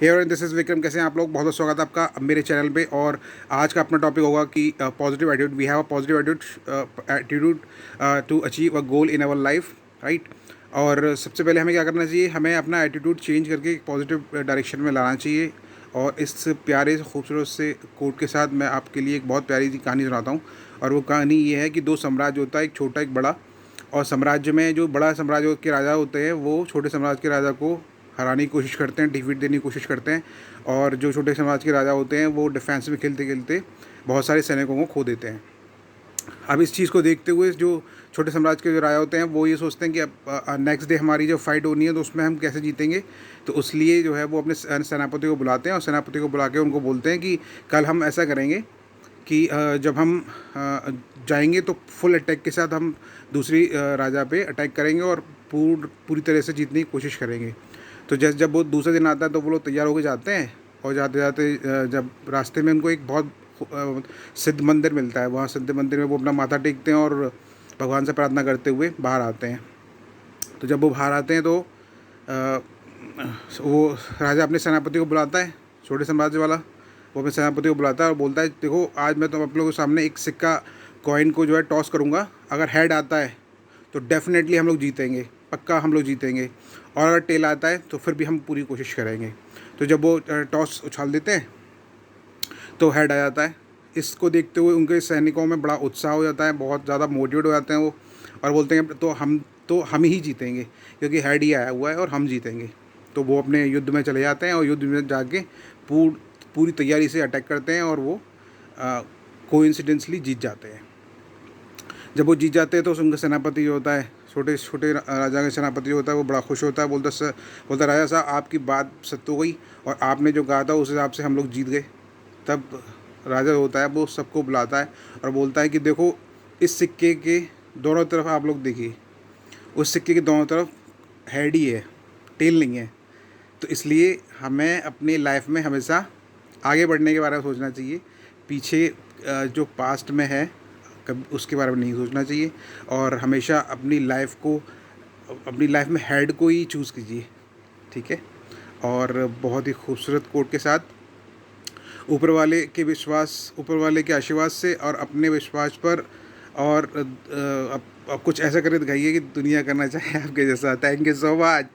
Hey everyone, this is Vikram. कैसे हैं आप लोग? बहुत बहुत स्वागत है आपका मेरे चैनल पे। और आज का अपना टॉपिक होगा कि positive attitude. We have a positive attitude to achieve a goal in our life, right. और सबसे पहले हमें क्या करना चाहिए? हमें अपना एटीट्यूड चेंज करके एक पॉजिटिव डायरेक्शन में लाना चाहिए। और इस प्यारे से खूबसूरत से कोट के साथ मैं आपके लिए एक बहुत प्यारी सी कहानी सुनाता हूँ। और वो कहानी ये है कि दो साम्राज्य होता है, एक छोटा एक बड़ा। और साम्राज्य में जो बड़ा साम्राज्य के राजा होते हैं वो छोटे साम्राज्य के राजा को हराने की कोशिश करते हैं, डिफीट देने की कोशिश करते हैं। और जो छोटे साम्राज्य के राजा होते हैं वो डिफेंस में खेलते खेलते बहुत सारे सैनिकों को खो देते हैं। अब इस चीज़ को देखते हुए जो छोटे साम्राज्य के जो राजा होते हैं वो ये सोचते हैं कि अब नेक्स्ट डे हमारी जो फाइट होनी है तो उसमें हम कैसे जीतेंगे। तो उसलिए जो है वो अपने सेनापति को बुलाते हैं और सेनापति को बुला के उनको बोलते हैं कि कल हम ऐसा करेंगे कि जब हम जाएंगे तो फुल अटैक के साथ हम दूसरी राजा पे अटैक करेंगे और पूरी तरह से जीतने की कोशिश करेंगे। तो जब वो दूसरे दिन आता है तो वो लोग तैयार होकर जाते हैं। और जाते जाते जब रास्ते में उनको एक बहुत सिद्ध मंदिर मिलता है, वहाँ सिद्ध मंदिर में वो अपना माथा टेकते हैं और भगवान से प्रार्थना करते हुए बाहर आते हैं। तो जब वो बाहर आते हैं तो वो राजा अपने सेनापति को बुलाता है, छोटे साम्राज्य वाला। वो अपने सेनापति को बुलाता है और बोलता है, देखो आज मैं तो आप लोगों के सामने एक सिक्का कॉइन को जो है टॉस करूँगा। अगर हेड आता है तो डेफिनेटली हम लोग जीतेंगे, पक्का हम लोग जीतेंगे। और अगर टेल आता है तो फिर भी हम पूरी कोशिश करेंगे। तो जब वो टॉस उछाल देते हैं तो हेड आ जाता है। इसको देखते हुए उनके सैनिकों में बड़ा उत्साह हो जाता है, बहुत ज़्यादा मोटिवेट हो जाते हैं वो। और बोलते हैं तो हम ही जीतेंगे, क्योंकि हेड ही आया हुआ है और हम जीतेंगे। तो वो अपने युद्ध में चले जाते हैं और युद्ध में जाके पूरी तैयारी से अटैक करते हैं और वो कोइंसिडेंसली जीत जाते हैं। जब वो जीत जाते हैं तो उनका सेनापति जो होता है, छोटे छोटे राजा का सेनापति जो होता है, वो बड़ा खुश होता है। बोलता राजा साहब, आपकी बात सत्य हो गई और आपने जो कहा था उस हिसाब से हम लोग जीत गए। तब राजा होता है वो सबको बुलाता है और बोलता है कि देखो, इस सिक्के के दोनों तरफ आप लोग देखिए, उस सिक्के के दोनों तरफ हेड ही है, टेल नहीं है। तो इसलिए हमें अपनी लाइफ में हमेशा आगे बढ़ने के बारे में सोचना चाहिए। पीछे जो पास्ट में है कभी उसके बारे में नहीं सोचना चाहिए। और हमेशा अपनी लाइफ में हेड को ही चूज़ कीजिए, ठीक है। और बहुत ही खूबसूरत कोट के साथ ऊपर वाले के आशीर्वाद से और अपने विश्वास पर और अब कुछ ऐसा करके दिखाइए कि दुनिया करना चाहे आपके जैसा। Thank you so much.